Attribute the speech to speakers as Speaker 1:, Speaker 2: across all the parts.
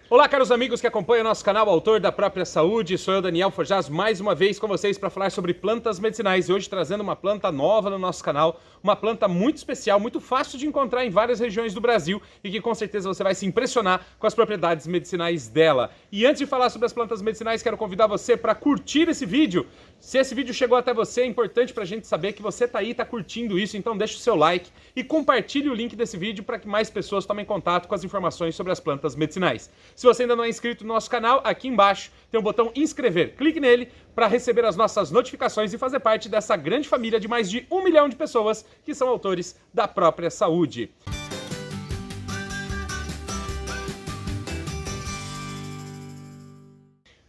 Speaker 1: Olá, caros amigos que acompanham nosso canal Autor da Própria Saúde, sou eu, Daniel Forjaz, mais uma vez com vocês para falar sobre plantas medicinais e hoje trazendo uma planta nova no nosso canal, uma planta muito especial, muito fácil de encontrar em várias regiões do Brasil e que com certeza você vai se impressionar com as propriedades medicinais dela. E antes de falar sobre as plantas medicinais, quero convidar você para curtir esse vídeo. Se esse vídeo chegou até você, é importante para a gente saber que você está aí, está curtindo isso, então deixa o seu like e compartilhe o link desse vídeo para que mais pessoas tomem contato com as informações sobre as plantas medicinais. Se você ainda não é inscrito no nosso canal, aqui embaixo tem o botão inscrever. Clique nele para receber as nossas notificações e fazer parte dessa grande família de mais de 1 milhão de pessoas que são autores da própria saúde.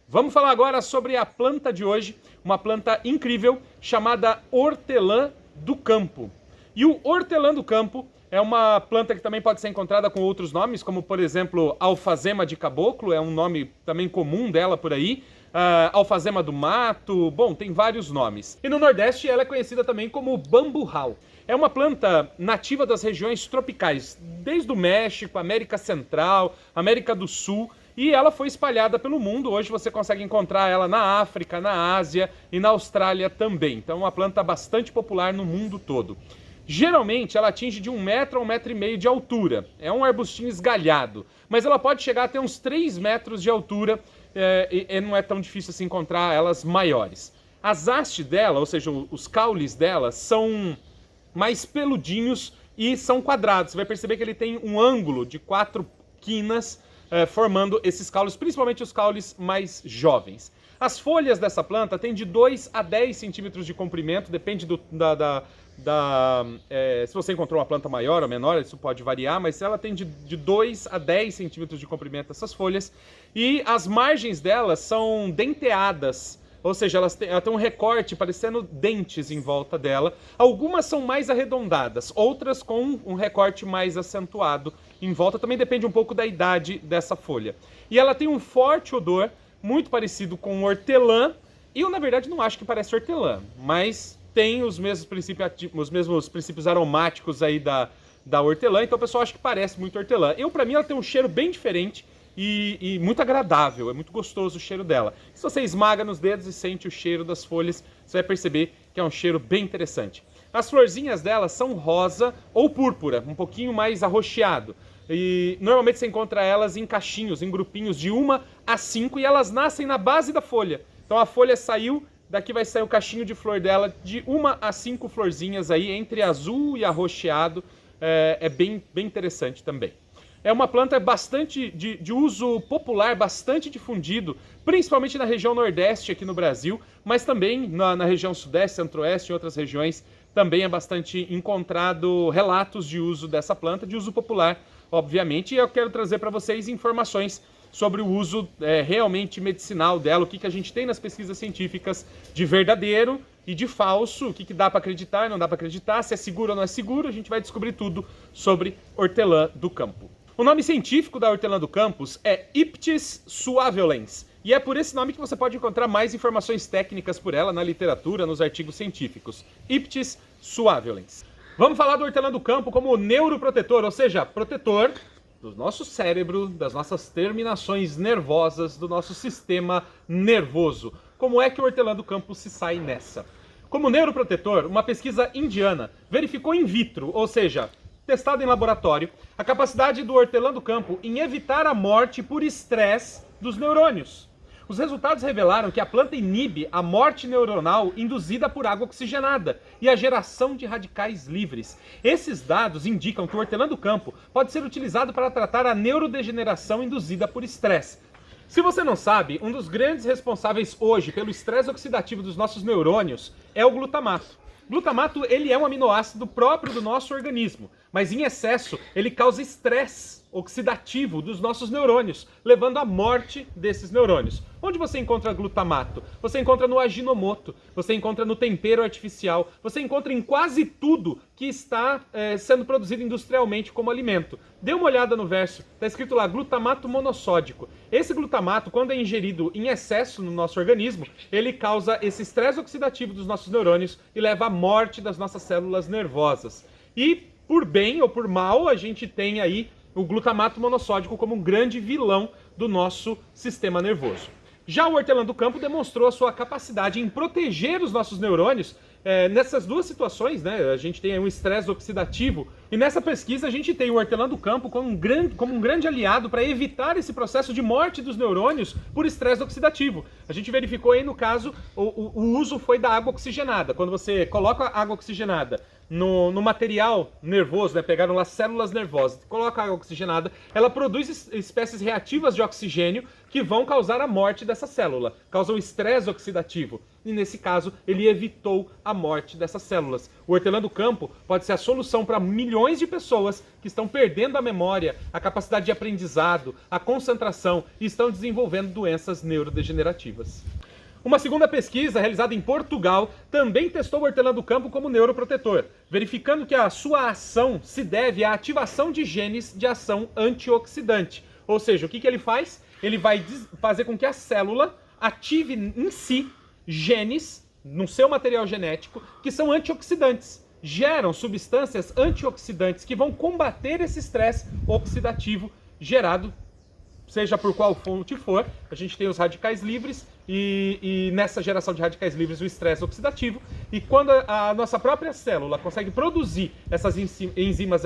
Speaker 1: Vamos falar agora sobre a planta de hoje, uma planta incrível chamada hortelã do campo. E o hortelã do campo é uma planta que também pode ser encontrada com outros nomes, como por exemplo alfazema de caboclo, é um nome também comum dela por aí, alfazema do mato, bom, tem vários nomes. E no Nordeste ela é conhecida também como bamburral. É uma planta nativa das regiões tropicais, desde o México, América Central, América do Sul, e ela foi espalhada pelo mundo. Hoje você consegue encontrar ela na África, na Ásia e na Austrália também. Então é uma planta bastante popular no mundo todo. Geralmente ela atinge de 1 metro a 1,5 metro de altura. É um arbustinho esgalhado, mas ela pode chegar até uns 3 metros de altura e não é tão difícil assim encontrar elas maiores. As hastes dela, ou seja, os caules dela, são mais peludinhos e são quadrados. Você vai perceber que ele tem um ângulo de 4 quinas formando esses caules, principalmente os caules mais jovens. As folhas dessa planta têm de 2 a 10 centímetros de comprimento, depende se você encontrou uma planta maior ou menor, isso pode variar, mas ela tem de 2 a 10 centímetros de comprimento essas folhas. E as margens delas são denteadas, ou seja, ela tem um recorte parecendo dentes em volta dela. Algumas são mais arredondadas, outras com um recorte mais acentuado em volta. Também depende um pouco da idade dessa folha. E ela tem um forte odor, muito parecido com hortelã. E eu, na verdade, não acho que parece hortelã, mas tem os mesmos princípios aromáticos aí da hortelã, então o pessoal acha que parece muito hortelã. Pra mim, ela tem um cheiro bem diferente e muito agradável, é muito gostoso o cheiro dela. Se você esmaga nos dedos e sente o cheiro das folhas, você vai perceber que é um cheiro bem interessante. As florzinhas dela são rosa ou púrpura, um pouquinho mais arroxeado. E normalmente você encontra elas em cachinhos, em grupinhos de 1 a 5, e elas nascem na base da folha. Então a folha saiu, daqui vai sair o cachinho de flor dela, de 1 a 5 florzinhas aí, entre azul e arroxeado. É bem interessante também. É uma planta bastante de uso popular, bastante difundido, principalmente na região Nordeste aqui no Brasil, mas também na região Sudeste, Centro-Oeste e outras regiões também é bastante encontrado relatos de uso dessa planta, de uso popular, obviamente, e eu quero trazer para vocês informações sobre o uso realmente medicinal dela, o que a gente tem nas pesquisas científicas de verdadeiro e de falso, o que dá para acreditar e não dá para acreditar, se é seguro ou não é seguro. A gente vai descobrir tudo sobre hortelã do campo. O nome científico da hortelã do campus é Iptis suaveolens, e é por esse nome que você pode encontrar mais informações técnicas por ela na literatura, nos artigos científicos. Iptis suaveolens. Vamos falar do hortelã do campo como neuroprotetor, ou seja, protetor do nosso cérebro, das nossas terminações nervosas, do nosso sistema nervoso. Como é que o hortelã do campo se sai nessa? Como neuroprotetor, uma pesquisa indiana verificou in vitro, ou seja, testado em laboratório, a capacidade do hortelã do campo em evitar a morte por estresse dos neurônios. Os resultados revelaram que a planta inibe a morte neuronal induzida por água oxigenada e a geração de radicais livres. Esses dados indicam que o hortelã do campo pode ser utilizado para tratar a neurodegeneração induzida por estresse. Se você não sabe, um dos grandes responsáveis hoje pelo estresse oxidativo dos nossos neurônios é o glutamato. Glutamato, ele é um aminoácido próprio do nosso organismo, mas em excesso ele causa estresse oxidativo dos nossos neurônios, levando à morte desses neurônios. Onde você encontra glutamato? Você encontra no aginomoto, você encontra no tempero artificial, você encontra em quase tudo que está sendo produzido industrialmente como alimento. Dê uma olhada no verso, está escrito lá glutamato monossódico. Esse glutamato, quando é ingerido em excesso no nosso organismo, ele causa esse estresse oxidativo dos nossos neurônios e leva à morte das nossas células nervosas. E por bem ou por mal, a gente tem aí o glutamato monossódico como um grande vilão do nosso sistema nervoso. Já o hortelã do campo demonstrou a sua capacidade em proteger os nossos neurônios nessas duas situações, né? A gente tem um estresse oxidativo e nessa pesquisa a gente tem o hortelã do campo como um grande aliado para evitar esse processo de morte dos neurônios por estresse oxidativo. A gente verificou aí no caso, o uso foi da água oxigenada. Quando você coloca a água oxigenada no material nervoso, né? Pegaram lá células nervosas, coloca a água oxigenada, ela produz espécies reativas de oxigênio que vão causar a morte dessa célula, causam estresse oxidativo. E nesse caso, ele evitou a morte dessas células. O hortelã do campo pode ser a solução para milhões de pessoas que estão perdendo a memória, a capacidade de aprendizado, a concentração e estão desenvolvendo doenças neurodegenerativas. Uma segunda pesquisa, realizada em Portugal, também testou o hortelã do campo como neuroprotetor, verificando que a sua ação se deve à ativação de genes de ação antioxidante. Ou seja, o que ele faz? Ele vai fazer com que a célula ative em si genes, no seu material genético, que são antioxidantes. Geram substâncias antioxidantes que vão combater esse estresse oxidativo gerado, seja por qual fonte for. A gente tem os radicais livres e nessa geração de radicais livres o estresse oxidativo. E quando a nossa própria célula consegue produzir essas enzimas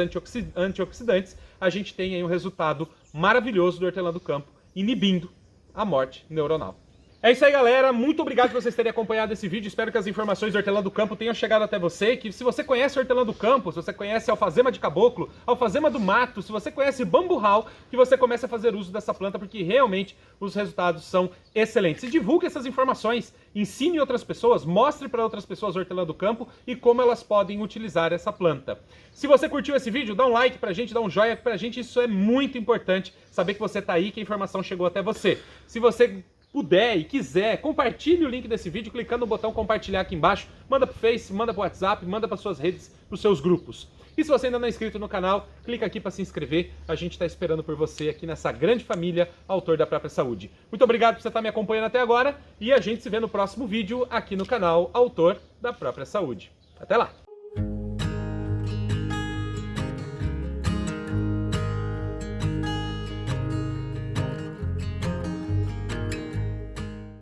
Speaker 1: antioxidantes, a gente tem aí um resultado maravilhoso do hortelã do campo, inibindo a morte neuronal. É isso aí, galera. Muito obrigado por vocês terem acompanhado esse vídeo. Espero que as informações do hortelã do campo tenham chegado até você. Que se você conhece hortelã do campo, se você conhece alfazema de caboclo, alfazema do mato, se você conhece bamburral, que você comece a fazer uso dessa planta, porque realmente os resultados são excelentes. E divulgue essas informações, ensine outras pessoas, mostre para outras pessoas hortelã do campo e como elas podem utilizar essa planta. Se você curtiu esse vídeo, dá um like pra gente, dá um joinha pra gente. Isso é muito importante, saber que você tá aí, que a informação chegou até você. Se você puder e quiser, compartilhe o link desse vídeo clicando no botão compartilhar aqui embaixo, manda pro Face, manda pro WhatsApp, manda para suas redes, pros seus grupos. E se você ainda não é inscrito no canal, clica aqui para se inscrever, a gente está esperando por você aqui nessa grande família Autor da Própria Saúde. Muito obrigado por você estar me acompanhando até agora e a gente se vê no próximo vídeo aqui no canal Autor da Própria Saúde. Até lá!